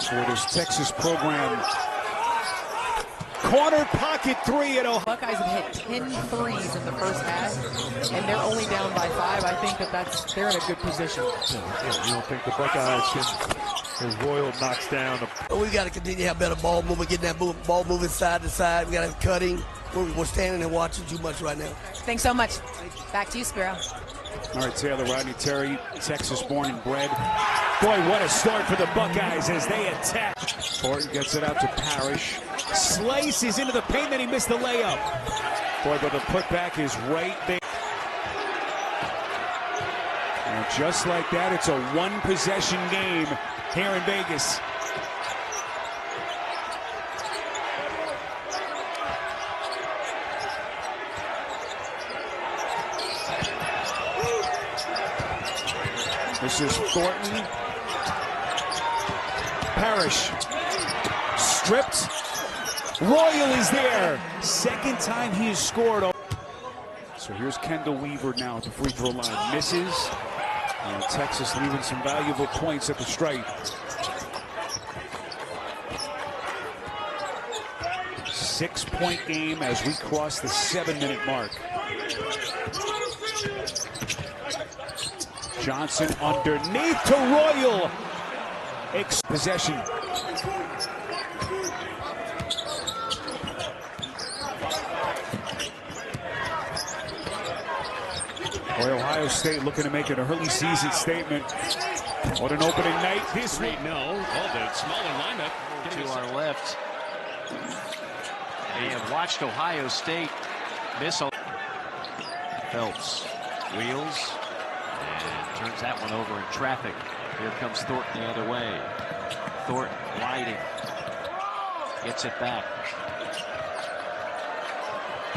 for this Texas program. Corner pocket three at Ohio. Buckeyes have hit 10 threes in the first half, and they're only down by 5. I think they're in a good position. You don't think the Buckeyes can, as Royal knocks down. We got to continue to have better ball movement, getting that ball moving side to side. We got to have cutting. We're standing and watching too much right now. Thanks so much. Back to you, Spiro. All right, Taylor Rodney Terry, Texas born and bred. Boy, what a start for the Buckeyes as they attack. Thornton gets it out to Parrish. Slices into the paint, then he missed the layup. Boy, but the putback is right there. And just like that, it's a one-possession game here in Vegas. This is Thornton. Parrish. Stripped. Royal is there. Second time he has scored. So here's Kendall Weaver now at the free throw line. Misses. And Texas leaving some valuable points at the stripe. 6-point game as we cross the 7-minute mark. Johnson underneath to Royal. Possession. Boy, Ohio State looking to make an early season statement. What an opening night this week. No, the smaller lineup to our left. They have watched Ohio State miss. Phelps wheels and turns that one over in traffic. Here comes Thornton the other way. Thornton gliding. Gets it back.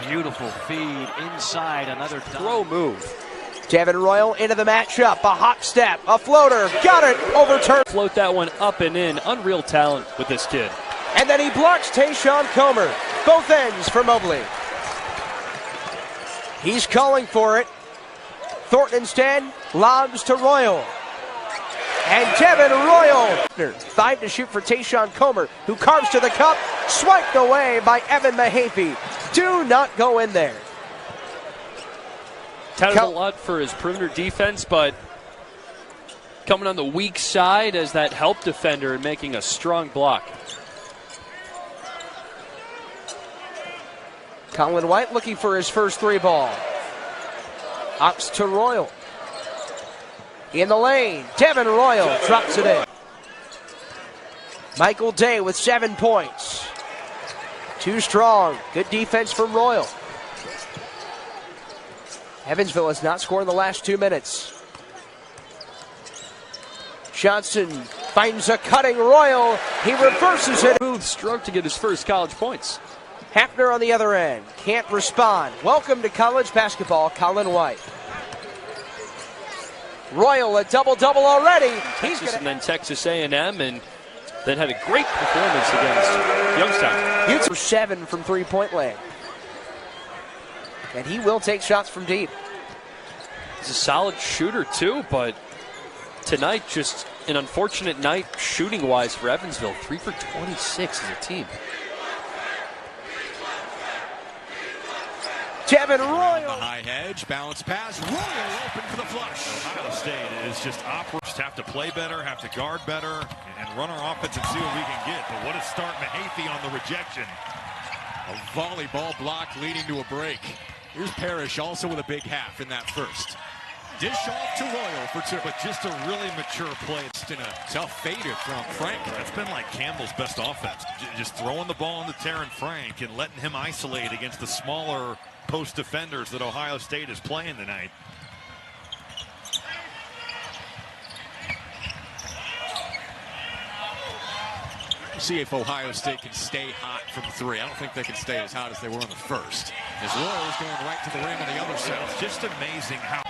Beautiful feed inside. Another throw move. Devin Royal into the matchup. A hop step. A floater. Got it. Overturned. Float that one up and in. Unreal talent with this kid. And then he blocks Tayshawn Comer. Both ends for Mobley. He's calling for it. Thornton instead lobs to Royal. And Devin Royal. 5 to shoot for Tayshawn Comer, who carves to the cup. Swiped away by Evan Mahaffey. Do not go in there. Touted a lot for his perimeter defense, but coming on the weak side as that help defender and making a strong block. Colin White looking for his first 3 ball. Ups to Royal. In the lane, Devin Royal drops it in. Michael Day with 7 points. Too strong. Good defense from Royal. Evansville has not scored in the last 2 minutes. Johnson finds a cutting Royal. He reverses it. Booth stroked to get his first college points. Hafner on the other end. Can't respond. Welcome to college basketball, Colin White. Royal a double-double already. And then Texas A&M, and then had a great performance against Youngstown. 7 from three-point land. And he will take shots from deep. He's a solid shooter too, but tonight just an unfortunate night shooting-wise for Evansville. 3 for 26 as a team. Devin Royal. The high hedge, bounce pass, Royal open for the flush. Ohio State is just operates, have to play better, have to guard better, and run our offense and see what we can get. But what a start, Mahaffey on the rejection. A volleyball block leading to a break. Here's Parrish also with a big half in that first. Dish off to Royal for 2, but just a really mature play. It's in a tough fader from Frank. That's been like Campbell's best offense. Just throwing the ball into Terran Frank and letting him isolate against the smaller post defenders that Ohio State is playing tonight. See if Ohio State can stay hot from 3. I don't think they can stay as hot as they were in the first. As Royal is going right to the rim on the other side. It's just amazing how.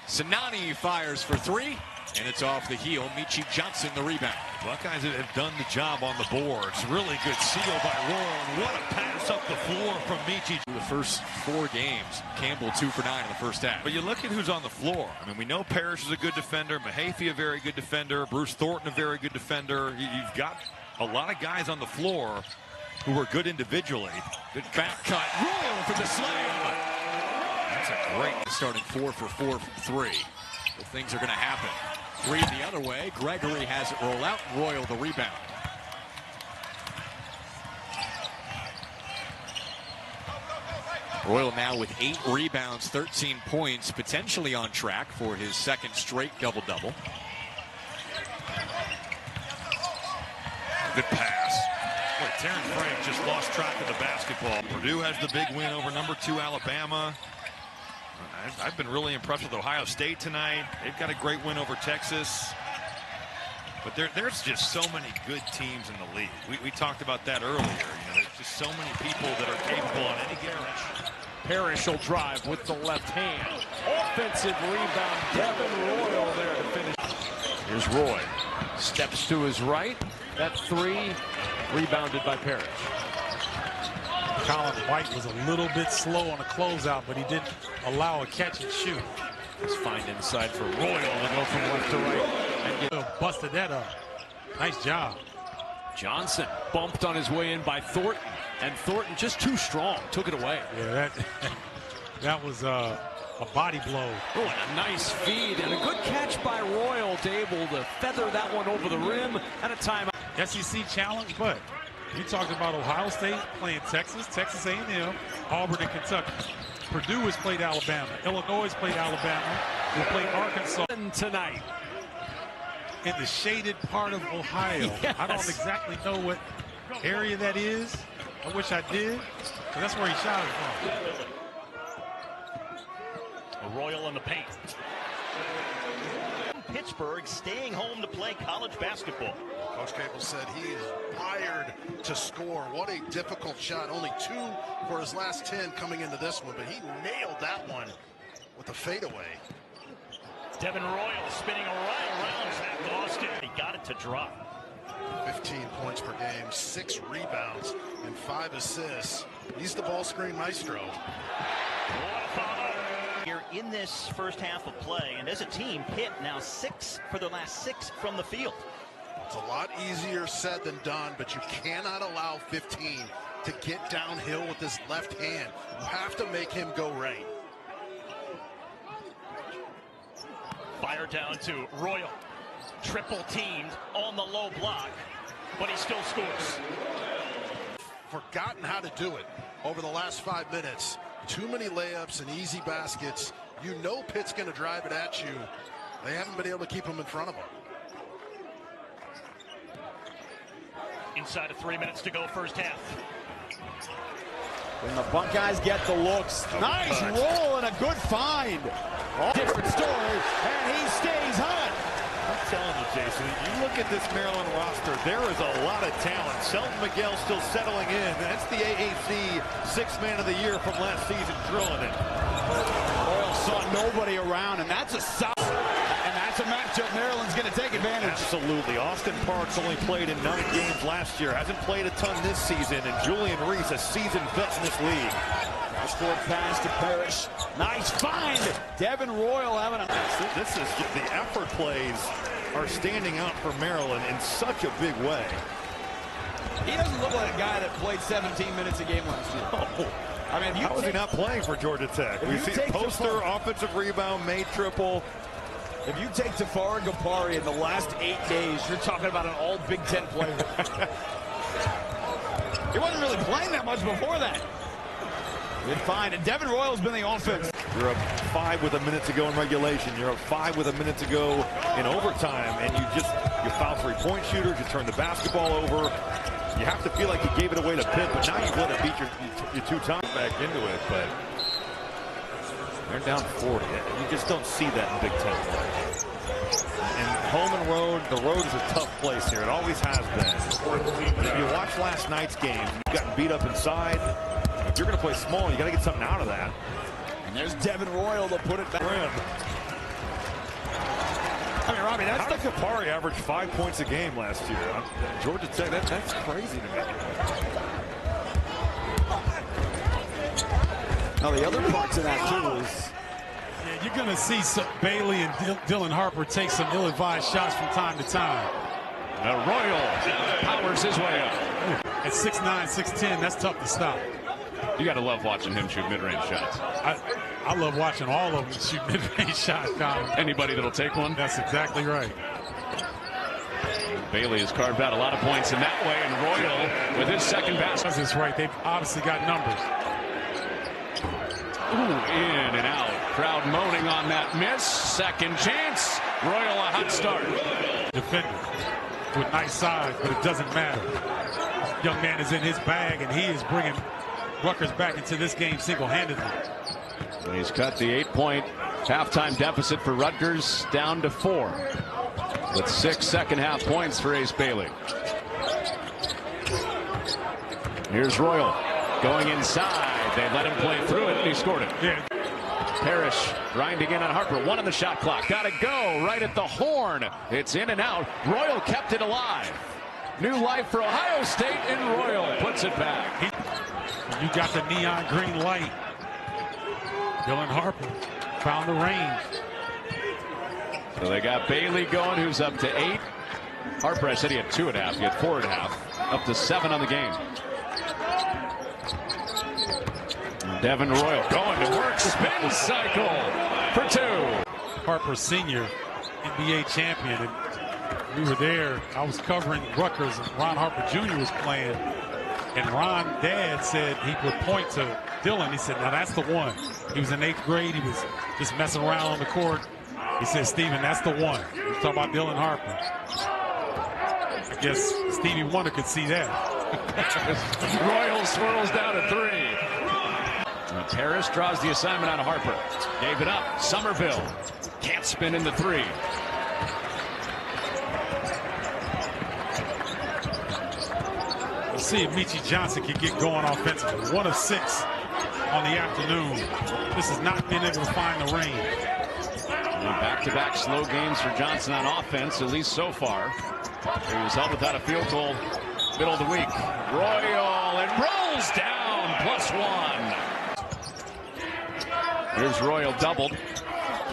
Sinani fires for 3. And it's off the heel. Michi Johnson, the rebound. Buckeyes have done the job on the boards. Really good seal by Royal. And what a pass up the floor from Michi. The first 4 games, Campbell 2 for 9 in the first half. But you look at who's on the floor. I mean, we know Parrish is a good defender. Mahaffey a very good defender. Bruce Thornton a very good defender. You've got a lot of guys on the floor who are good individually. Good back cut. Royal for the slam. That's a great starting 4 for 4 from 3. But things are going to happen. 3 the other way. Gregory has it roll out. Royal the rebound. Royal now with 8 rebounds, 13 points, potentially on track for his second straight double-double. Good pass. Boy, Terrence Frank just lost track of the basketball. Purdue has the big win over number 2 Alabama. I've been really impressed with Ohio State tonight. They've got a great win over Texas. But there's just so many good teams in the league. We talked about that earlier. You know, there's just so many people that are capable on any given. Parrish will drive with the left hand. Offensive rebound. Devin Royal there to finish. Here's Roy. Steps to his right. That 3 rebounded by Parrish. Colin White was a little bit slow on the closeout, but he didn't allow a catch and shoot. Let's find inside for Royal to go from left to right. And busted that up. Nice job. Johnson bumped on his way in by Thornton. And Thornton just too strong. Took it away. Yeah, that was a body blow. Oh, and a nice feed and a good catch by Royal to able to feather that one over the rim and a timeout. SEC challenge, but you talked about Ohio State playing Texas, Texas A&M, Auburn, and Kentucky. Purdue has played Alabama. Illinois has played Alabama. Will play Arkansas tonight. In the shaded part of Ohio. Yes. I don't exactly know what area that is. I wish I did, but that's where he shot it from. A Royal in the paint. Pittsburgh staying home to play college basketball. Coach Cable said he is wired to score. What a difficult shot. Only 2 for his last 10 coming into this one, but he nailed that one with a fadeaway. Devin Royal spinning around Zach Austin. He got it to drop. 15 points per game, 6 rebounds, and 5 assists. He's the ball screen maestro. Here in this first half of play, and as a team, Pitt now 6 for the last 6 from the field. It's a lot easier said than done, but you cannot allow 15 to get downhill with his left hand. You have to make him go right. Fire down to Royal. Triple teamed on the low block, but he still scores. Forgotten how to do it over the last 5 minutes. Too many layups and easy baskets. You know Pitt's going to drive it at you. They haven't been able to keep him in front of them. Inside of 3 minutes to go, first half. When the Buckeyes get the looks. Nice roll and a good find. Different story, and he stays hot. I'm telling you, Jason, you look at this Maryland roster, there is a lot of talent. Selton Miguel still settling in. That's the AAC 6th Man of the Year from last season, drilling it. Royal saw nobody around, and that's a solid. And that's a matchup Maryland's going to take advantage. Absolutely. Austin Parks only played in 9 games last year. Hasn't played a ton this season. And Julian Reese, a seasoned vet in this league. Short pass to Parrish. Nice find. Devin Royal having a... This is the effort plays are standing out for Maryland in such a big way. He doesn't look like a guy that played 17 minutes a game last year. Oh. I mean, how is he not playing for Georgia Tech? We see poster, offensive rebound, made triple. If you take Tafari Gapari in the last 8 days, you're talking about an all Big Ten player. He wasn't really playing that much before that. Good find, and Devin Royal's been the offense. You're up 5 with a minute to go in regulation. You're up 5 with a minute to go in overtime, and you foul 3-point shooters. You turn the basketball over. You have to feel like you gave it away to Pitt, but now you've let it beat your 2 times back into it. But they're down 40. You just don't see that in Big Ten play. And home and road, the road is a tough place here. It always has been. If you watch last night's game, you've gotten beat up inside. If you're going to play small, you got to get something out of that. And there's Devin Royal to put it back. I mean, player. I mean, that's the Kapari averaged 5 points a game last year. Georgia Tech, that's crazy to me. Now the other parts of that too is you're going to see Bailey and Dylan Harper take some ill-advised shots from time to time. Royal powers his way up. At 6'9", 6'10", that's tough to stop. You got to love watching him shoot mid-range shots. I love watching all of them shoot mid-range shots, Colin. Anybody that'll take one? That's exactly right. Bailey has carved out a lot of points in that way, and Royal with his second basket. That's right. They've obviously got numbers. Ooh, in and out. Crowd moaning on that miss. Second chance. Royal a hot start. Defender with nice size, but it doesn't matter. Young man is in his bag, and he is bringing Rutgers back into this game single-handedly. He's cut the 8-point halftime deficit for Rutgers down to 4, with 6 second-half points for Ace Bailey. Here's Royal going inside. They let him play through it, and he scored it. Yeah. Parrish grinding in on Harper. 1 on the shot clock. Got to go right at the horn. It's in and out. Royal kept it alive. New life for Ohio State, and Royal puts it back. You got the neon green light. Dylan Harper found the range. So they got Bailey going, who's up to 8. Harper, I said he had 2.5. He had 4.5. Up to 7 on the game. Devin Royal going to work. Spin cycle for 2. Harper Sr., NBA champion. And we were there. I was covering Rutgers, and Ron Harper Jr. was playing. And Ron, Dad, said he would point to Dylan. He said, now that's the one. He was in 8th grade. He was just messing around on the court. He said, Steven, that's the one. He was talking about Dylan Harper. I guess Stevie Wonder could see that. Royal swirls down to 3. Parrish draws the assignment on Harper. Gave it up. Somerville can't spin in the 3. We'll see if Meechie Johnson can get going offensively. 1 of 6 on the afternoon. This has not been able to find the range. Back-to-back slow games for Johnson on offense, at least so far. He was held without a field goal middle of the week. Royal, and rolls down, +1. Here's Royal doubled.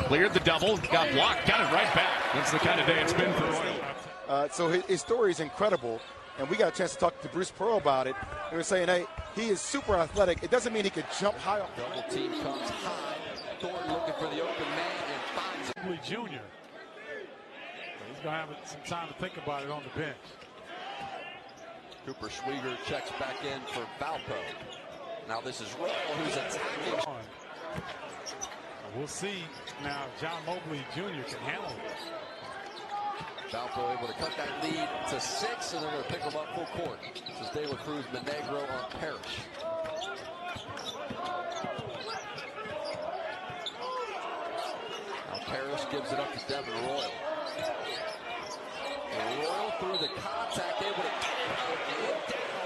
Cleared the double, got blocked, got it right back. That's the kind of day it's been for Royal. So his story is incredible, and we got a chance to talk to Bruce Pearl about it. They were saying, hey, he is super athletic. It doesn't mean he could jump high off. Double team comes high. Thornton looking for the open man and finds it. Junior. He's going to have some time to think about it on the bench. Cooper Schwieger checks back in for Valpo. Now this is Royal who's attacking. We'll see now if John Mobley Jr. can handle it. Valpo able to cut that lead to 6, and they're going to pick him up full court. This is De La Cruz Monegro on Parrish. Now Parrish gives it up to Devin Royal. And Royal through the contact, able to get it out and down.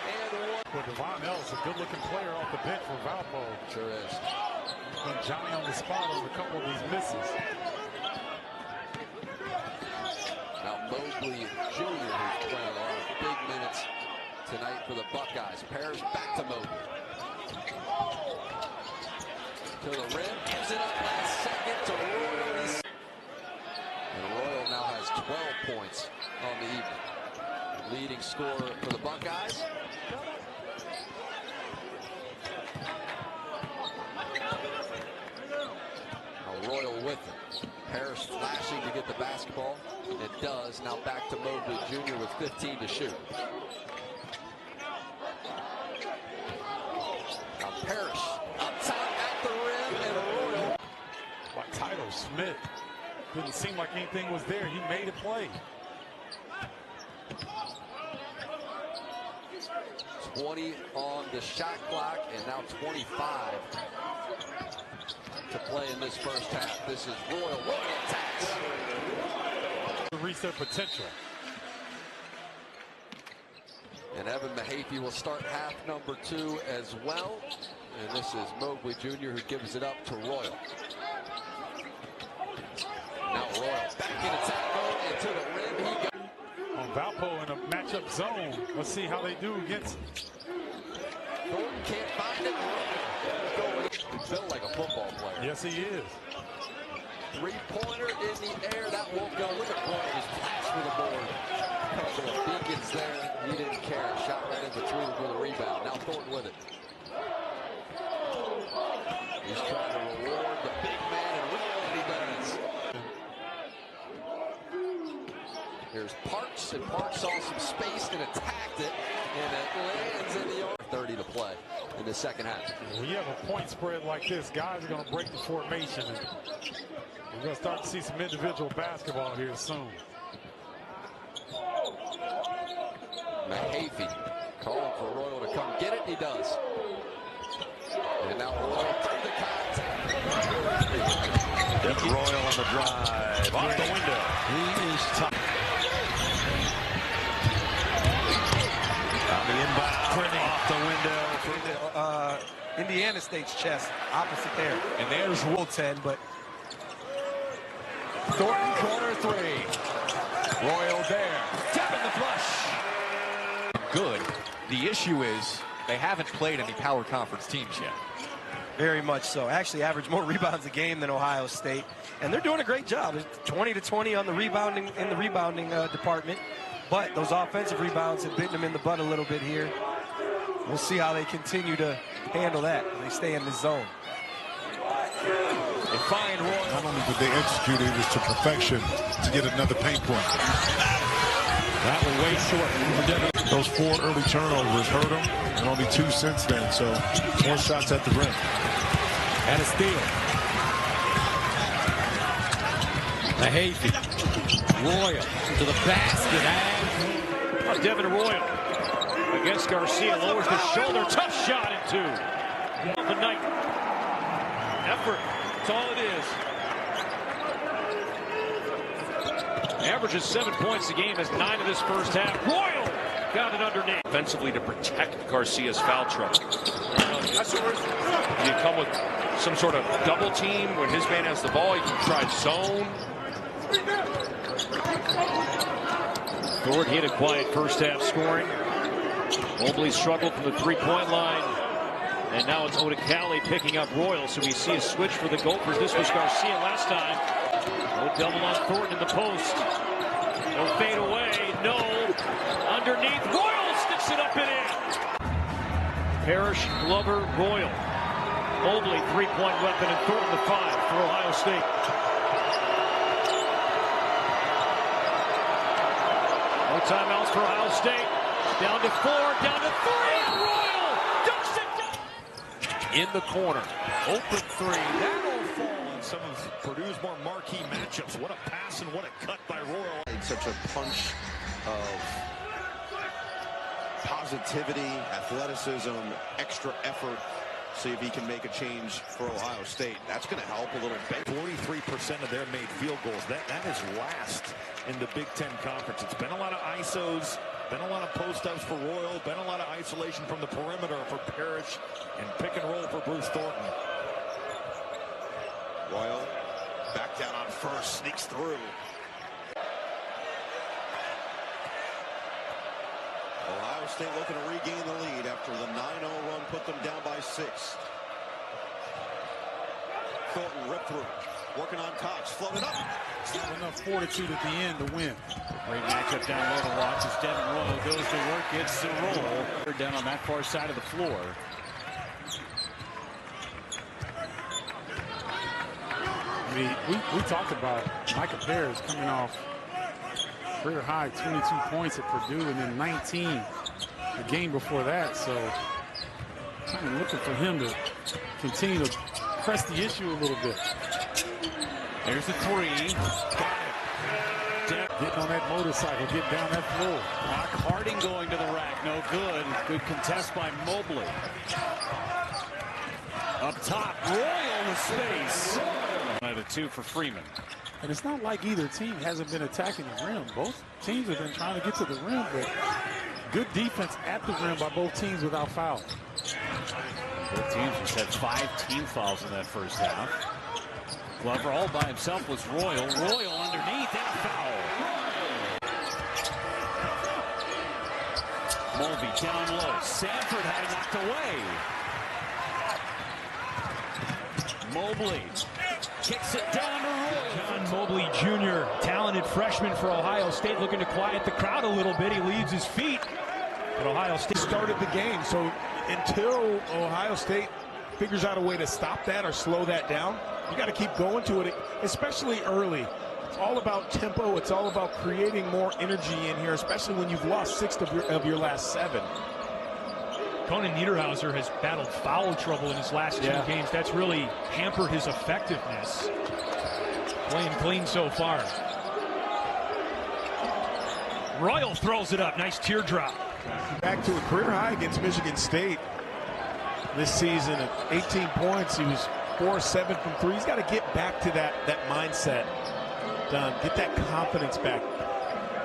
And well, Devon Ellis, a good-looking player off the bench for Valpo. Sure is. He's been Johnny on the spot on a couple of these misses. Now Mobley Jr., who's playing a lot of big minutes tonight for the Buckeyes. Parrish back to Mobley. To the rim, gives it up last second to Royal. And Royal now has 12 points on the evening. Leading scorer for the Buckeyes. Now Royal with it. Parrish flashing to get the basketball. It does. Now back to Mobley Jr. with 15 to shoot. Now Parrish up top at the rim, and Royal. Like Tyler Smith. Didn't seem like anything was there. He made a play. 20 on the shot clock, and now 25 to play in this first half. This is Royal. Royal attacks. To reach their potential. And Evan Mahaffey will start half number 2 as well. And this is Mobley Jr. who gives it up to Royal. Now Royal back second attack mode and to the rim he goes. On Valpo in a matchup zone. Let's see how they do against. Thornton can't find it. He's built like a football player. Yes, he is. Three-pointer in the air. That won't go with the point. Just flash for the board. Couple of beacons there. He didn't care. Shot right in between with a rebound. Now Thornton with it. He's trying to reward the big man, and look what he does. Here's Parks, and Parks saw some space and attacked it, and it lands in the arm. 30 to play in the second half. When you have a point spread like this, guys are going to break the formation. And we're going to start to see some individual basketball here soon. Mahaffey calling for Royal to come get it. He does. And now Royal through the contact. Devin Royal on the drive. Off the window. He is tough. On the inbound. Off the window. Indiana State's chest, opposite there. And there's Rule 10, but Thornton corner three. Royal there. Tapping the flush. Good. The issue is they haven't played any power conference teams yet. very much so. Actually average more rebounds a game than Ohio State, and they're doing a great job. 20 to 20 on the rebounding department, but those offensive rebounds have bitten them in the butt a little bit here. We'll see how they continue to handle that. They stay in the zone. They find Royal. Not only did they execute it was to perfection to get another paint point. That one way short. Those 4 early turnovers hurt them, and only 2 since then. So 4 shots at the rim. And a steal. Mahaffey. Royal to the basket. And Devin Royal against Garcia. Lowers the shoulder. Tough shot in 2. The night. Effort. That's all it is. Averages 7 points a game. Has 9 of this first half. Royal got it underneath. Offensively to protect Garcia's foul trouble. You come with some sort of double team when his man has the ball. You can try zone. Ford hit a quiet first half scoring. Mobley struggled from the three-point line. And now it's Odekale picking up Royal. So we see a switch for the Gophers. This was Garcia last time. No double on Thornton in the post. No fade away. No. Underneath. Royal sticks it up and in. Parrish, Glover, Royal. Mobley, three-point weapon, and Thornton the 5 for Ohio State. No timeouts for Ohio State. Down to 4, down to 3. Royal dunks it down. in the corner. Open three. That'll fall in some of Purdue's more marquee matchups. What a pass and what a cut by Royal. Such a punch of positivity, athleticism, extra effort. See if he can make a change for Ohio State. That's going to help a little bit. 43% of their made field goals. That is last in the Big Ten Conference. It's been a lot of ISOs, been a lot of post-ups for Royal, been a lot of isolation from the perimeter for Parrish, and pick and roll for Bruce Thornton. Royal back down on first, sneaks through. Ohio State looking to regain the lead after the 9-0 run put them down by 6. Thornton ripped through, working on Cox, floated up. It's not enough fortitude at the end to win. Great matchup down low to watch as Devin Royal goes to work, gets the roll. They're down on that far side of the floor. I mean, we talked about Micah Parrish coming off career high 22 points at Purdue and then 19 the game before that. So kind of looking for him to continue to press the issue a little bit. There's the three. Getting on that motorcycle, getting down that floor. Brock Harding going to the rack. No good. Good contest by Mobley. Up top, Royal with space. 1 out of 2 for Freeman. And it's not like either team hasn't been attacking the rim. Both teams have been trying to get to the rim, but good defense at the rim by both teams without fouls. Both teams just had 5 team fouls in that first half. Glover all by himself was Royal. Royal underneath and a foul. Mulvey down low. Sanford had it knocked away. Mobley kicks it down to Royal. John Mobley Jr., talented freshman for Ohio State, looking to quiet the crowd a little bit. He leaves his feet. But Ohio State started the game, so until Ohio State figures out a way to stop that or slow that down, you got to keep going to it, especially early. It's all about tempo. It's all about creating more energy in here, especially when you've lost 6 of your last 7. Conan Niederhauser has battled foul trouble in his last 2 games. That's really hampered his effectiveness. Playing clean so far. Royal throws it up. Nice teardrop. Back to a career high against Michigan State this season at 18 points. He was 4-7 from 3. He's got to get back to that mindset. Get that confidence back.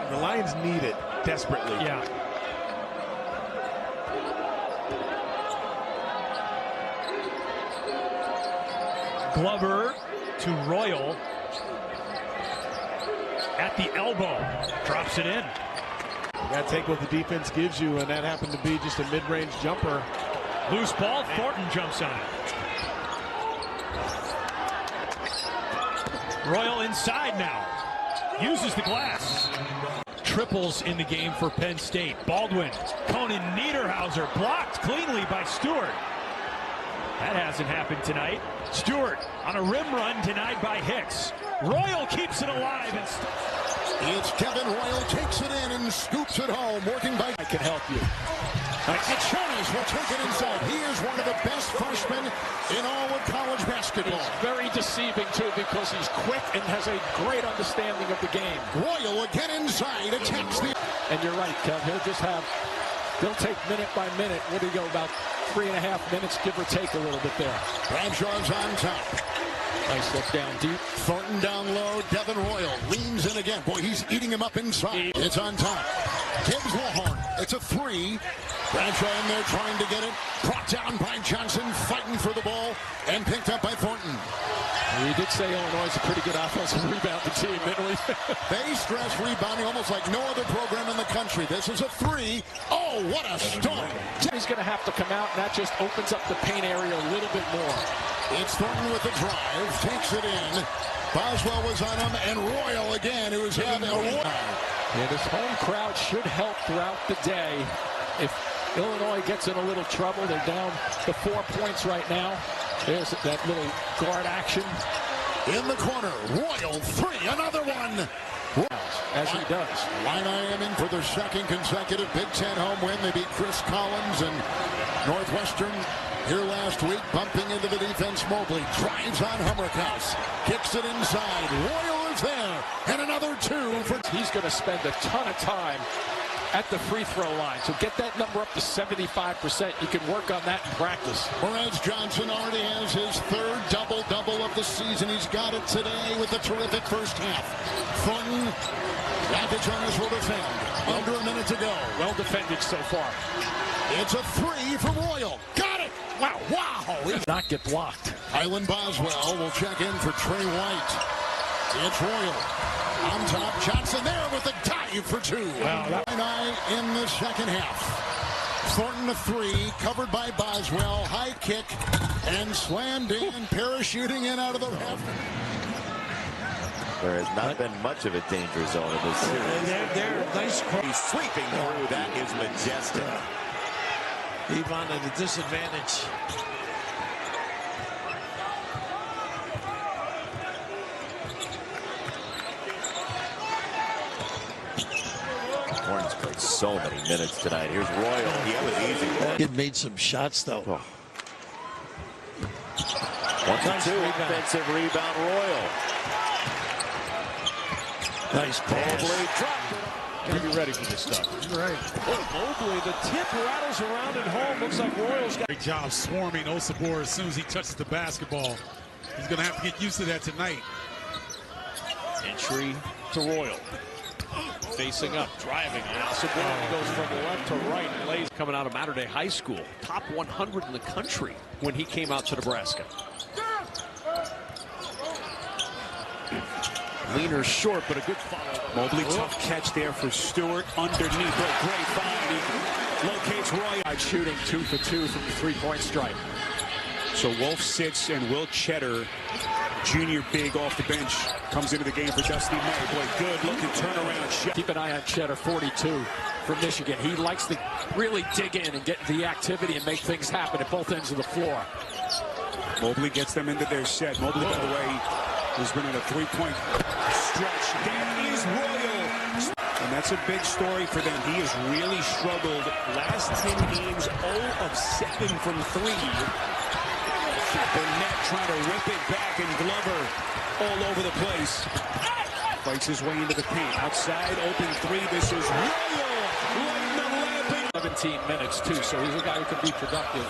The Lions need it desperately. Yeah. Glover to Royal at the elbow, drops it in. You got to take what the defense gives you, and that happened to be just a mid-range jumper. Loose ball, Thornton jumps on it. Royal inside now, uses the glass. Triples in the game for Penn State. Baldwin, Conan Niederhauser blocked cleanly by Stewart. That hasn't happened tonight. Stewart on a rim run denied by Hicks. Royal keeps it alive. It's Devin Royal, takes it in and scoops it home. Working by... I can help you. And Chonas will take it inside. He is one of the best freshmen in all of college basketball. He's very deceiving, too, because he's quick and has a great understanding of the game. Royal again inside, attacks the... And you're right, Kev. They'll take minute by minute. What do you go, about 3.5 minutes, give or take a little bit there. Bradshaw's on top. Nice look down deep. Thornton down low. Devin Royal leans in again. Boy, he's eating him up inside. It's on top. Gibbs Lawhorn. It's a 3. Bradshaw in there trying to get it. Brought down by Johnson, fighting for the ball, and picked up by Thornton. We did say Illinois is a pretty good offensive rebounding team, didn't we? They stress rebounding almost like no other program in the country. This is a 3. Oh, what a start. He's going to have to come out, and that just opens up the paint area a little bit more. It's Thornton with the drive, takes it in. Boswell was on him, and Royal again, who was having a... Yeah, this home crowd should help throughout the day. If Illinois gets in a little trouble, they're down to 4 points right now. There's that little guard action. In the corner, Royal 3, another one. As he does. Illini in for their second consecutive Big Ten home win. They beat Chris Collins and Northwestern here last week, bumping into the defense. Mobley drives on Hummerhouse, kicks it inside. Royal is there, and another 2 for... He's going to spend a ton of time at the free throw line. So get that number up to 75%. You can work on that in practice. Whereas Johnson already has his 3rd double-double of the season. He's got it today with a terrific first half. Thornton, Jonas will defend. Under a minute to go. Well defended so far. It's a 3 for Royal. Got it! Wow, wow! Not get blocked. Hyland Boswell will check in for Trey White. It's Royal. On top, Johnson there with a dive for 2. Wow, in the second half. Thornton a 3, covered by Boswell. High kick, and slammed in, parachuting in out of the half. There has not been much of a danger zone in this series. They're nice. He's sweeping through. That is majestic. Yvonne at a disadvantage. Horns played so many minutes tonight. Here's Royal. Yeah, that was easy. He had made some shots, though. Oh. 1-2, offensive rebound, Royal. Nice pass. Mobley dropped it. Gotta be ready for this stuff. Right. Mobley, the tip rattles around at home. Looks like Royal's got... Great job swarming Osabor as soon as he touches the basketball. He's going to have to get used to that tonight. Entry to Royal. Facing up, driving. Osabor goes from left to right and lays. Coming out of Mater Dei High School. Top 100 in the country when he came out to Nebraska. Leaner short, but a good follow. Mobley, tough catch there for Stewart. Underneath, a great find. He locates Royal. Shooting 2 for 2 from the three-point stripe. So Wolf sits, and Will Cheddar, junior big off the bench, comes into the game for Dusty May. Boy, good looking turnaround shot. Keep an eye on Cheddar, 42 from Michigan. He likes to really dig in and get the activity and make things happen at both ends of the floor. Mobley gets them into their set. Mobley, by the way, has been on a three-point stretch. There is Royal. And that's a big story for them. He has really struggled. Last 10 games, 0 of 7 from 3. Burnett trying to rip it back, and Glover all over the place. Fights his way into the paint. Outside, open 3. This is Royal. Right in the lapping. 17 minutes, too, so he's a guy who can be productive.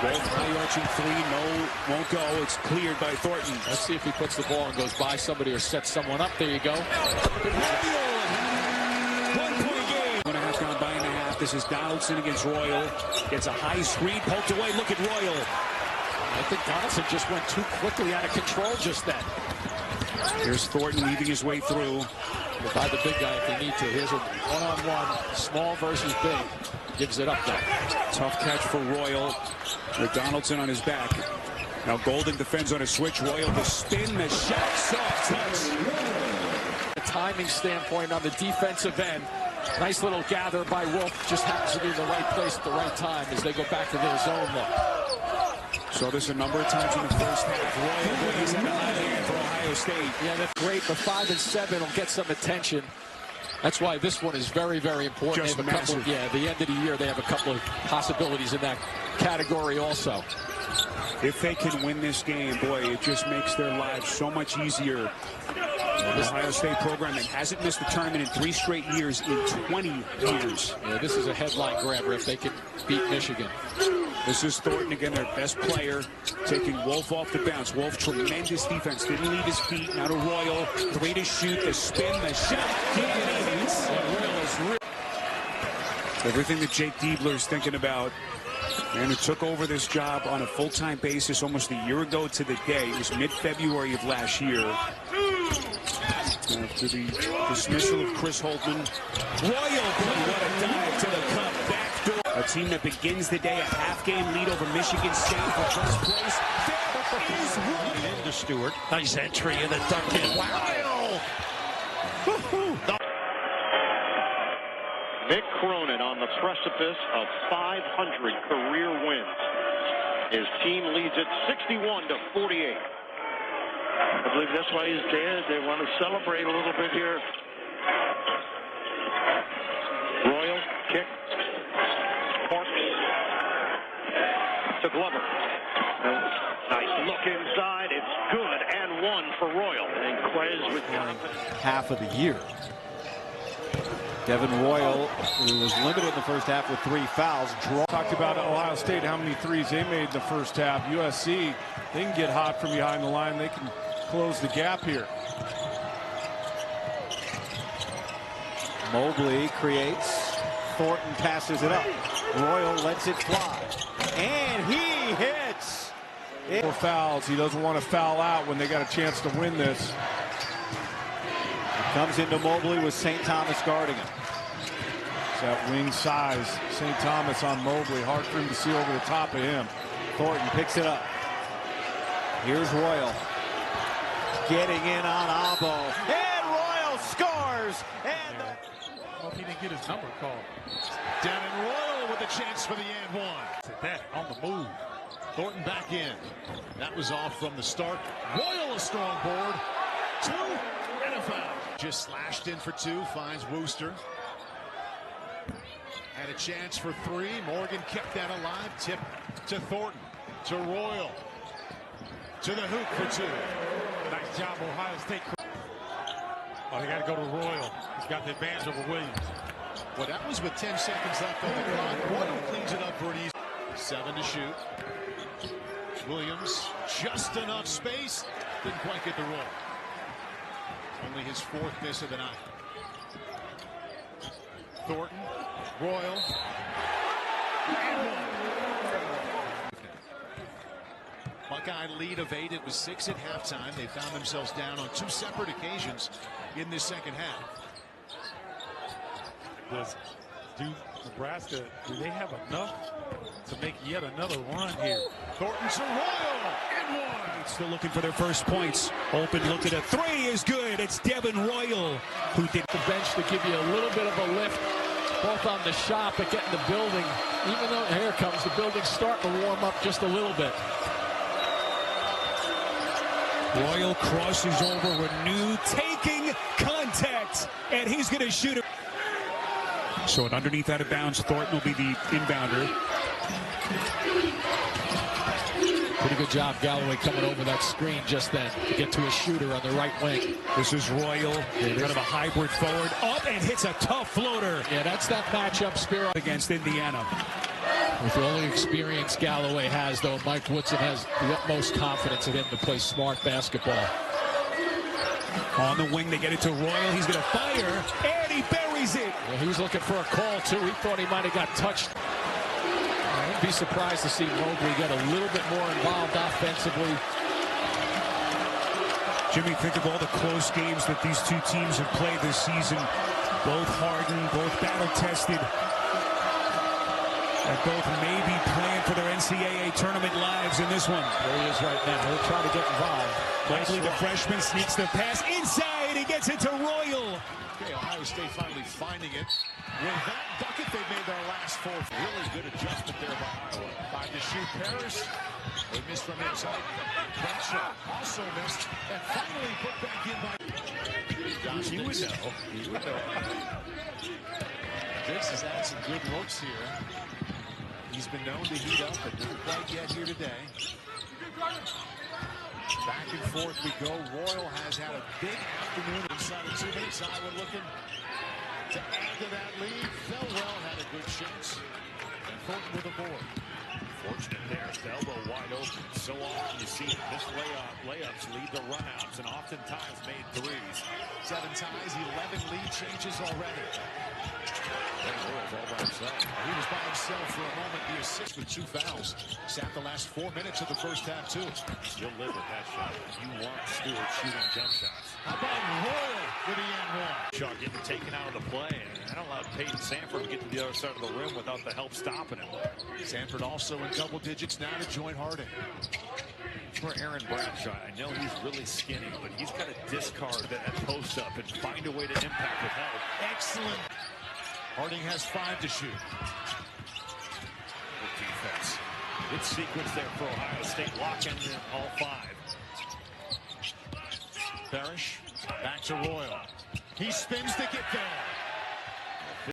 Both high-arching 3, no, won't go. It's cleared by Thornton. Let's see if he puts the ball and goes by somebody or sets someone up. There you go. 1-point game. 1.5 gone by and a half. This is Donaldson against Royal. Gets a high screen, poked away. Look at Royal. I think Donaldson just went too quickly out of control just then. Here's Thornton weaving his way through. By the big guy if they need to. Here's a one-on-one, small versus big. Gives it up there. Tough catch for Royal with Donaldson on his back. Now Golden defends on a switch. Royal the spin, the shot, soft touch. A timing standpoint on the defensive end. Nice little gather by Wolf. Just happens to be in the right place at the right time as they go back to their zone look. So this a number of times in the first half. Royal, boy, he's had a hot hand for Ohio State. Yeah, that's great, but 5 and 7 will get some attention. That's why this one is very, very important. Just they have a couple, the end of the year, they have a couple of possibilities in that category also. If they can win this game, boy, it just makes their lives so much easier. This Ohio State program that hasn't missed the tournament in 3 straight years in 20 years. Yeah, this is a headline grabber if they can beat Michigan. This is Thornton again, their best player, taking Wolf off the bounce. Wolf, tremendous defense, didn't leave his feet. Now to Royal, 3 to shoot, the spin, the shot. Everything that Jake Diebler is thinking about, and who took over this job on a full-time basis almost a year ago to the day. It was mid-February of last year. After the dismissal of Chris Holtman. Royal, boy, what a dive to the cup. Backdoor. A team that begins the day a half-game lead over Michigan State for first place. There is Royal. Into Stewart. Nice entry and a dunk in. Wow. Mick Cronin on the precipice of 500 career wins. His team leads it 61-48. I believe that's why he's there. They want to celebrate a little bit here. Royal kick. Parks to Glover. Nice look inside. It's good and 1 for Royal. And Quez with half of the year. Devin Royal, who was limited in the first half with 3 fouls. Talked about Ohio State, how many threes they made in the first half. USC, they can get hot from behind the line. They can close the gap here. Mobley creates. Thornton passes it up. Royal lets it fly. And he hits. 4 fouls. He doesn't want to foul out when they got a chance to win this. Comes into Mobley with St. Thomas guarding him. It's that wing size. St. Thomas on Mobley. Hard for him to see over the top of him. Thornton picks it up. Here's Royal. Getting in on Abo. And Royal scores. And hope he didn't get his number called. Devin Royal with a chance for the and 1. That on the move. Thornton back in. That was off from the start. Royal a strong board. 2 and a foul. Just slashed in for 2. Finds Wooster. Had a chance for 3. Morgan kept that alive. Tip to Thornton. To Royal. To the hoop for 2. Nice job, Ohio State. Oh, they got to go to Royal. He's got the advantage over Williams. Well, that was with 10 seconds left on the clock. Royal cleans it up for an easy 7 to shoot. Williams, just enough space. Didn't quite get the roll. Only his 4th miss of the night. Thornton, Royal, and 1. Buckeye lead of 8. It was 6 at halftime. They found themselves down on 2 separate occasions in this second half. Do Nebraska, do they have enough to make yet another run here? Thornton to Royal and one. Still looking for their first points. Open look at a 3 is good. It's Devin Royal who did the bench to give you a little bit of a lift, both on the shot but getting the building. Even though here comes the building starting to warm up just a little bit. Royal crosses over Renew, taking contact, and he's going to shoot it. So an underneath out of bounds, Thornton will be the inbounder. Pretty good job, Galloway, coming over that screen just then to get to a shooter on the right wing. This is Royal, kind of a hybrid forward, up and hits a tough floater. Yeah, that's that matchup, Spiro. Against Indiana. With all the experience Galloway has, though, Mike Woodson has the utmost confidence in him to play smart basketball. On the wing, they get it to Royal. He's going to fire, and he buries it. Well, he was looking for a call, too. He thought he might have got touched. I wouldn't be surprised to see Mobley get a little bit more involved offensively. Jimmy, think of all the close games that these two teams have played this season. Both hardened, both battle-tested. And both may be playing for their NCAA tournament lives in this one. There he is right now. He'll try to get involved. Mobley, the freshman, sneaks the pass inside. He gets it to Royal. Okay, Ohio State finally finding it. With that bucket, they made their last 4. Really good adjustment there by Iowa. 5 to shoot Paris. They missed from inside. Bradshaw also missed. And finally put back in by... He would know. He would know. Diggs has had some good looks here. He's been known to heat up, but not quite yet here today. Back and forth we go. Royal has had a big afternoon inside of 2 minutes. Iowa looking to add to that lead. Felwell had a good chance. And Thornton with a board. Fortunate there. Elbow wide open. So often you see missed layups lead to runouts, and oftentimes made threes. 7 ties, 11 lead changes already. Royal's all by himself. He was by himself for a moment. The assist with 2 fouls. Sat the last 4 minutes of the first half, too. You'll live with that shot. You want Stewart shooting jump shots. How about Royal with the N1? Shaw getting taken out of the play, and that allowed Peyton Sanford to get to the other side of the rim without the help stopping him. Sanford also in double digits now to join Harding. For Aaron Bradshaw, I know he's really skinny, but he's got to discard that post up and find a way to impact with help. Excellent. Harding has 5 to shoot. Good defense. Good sequence there for Ohio State, locking in all 5. Parrish back to Royal. He spins to get there.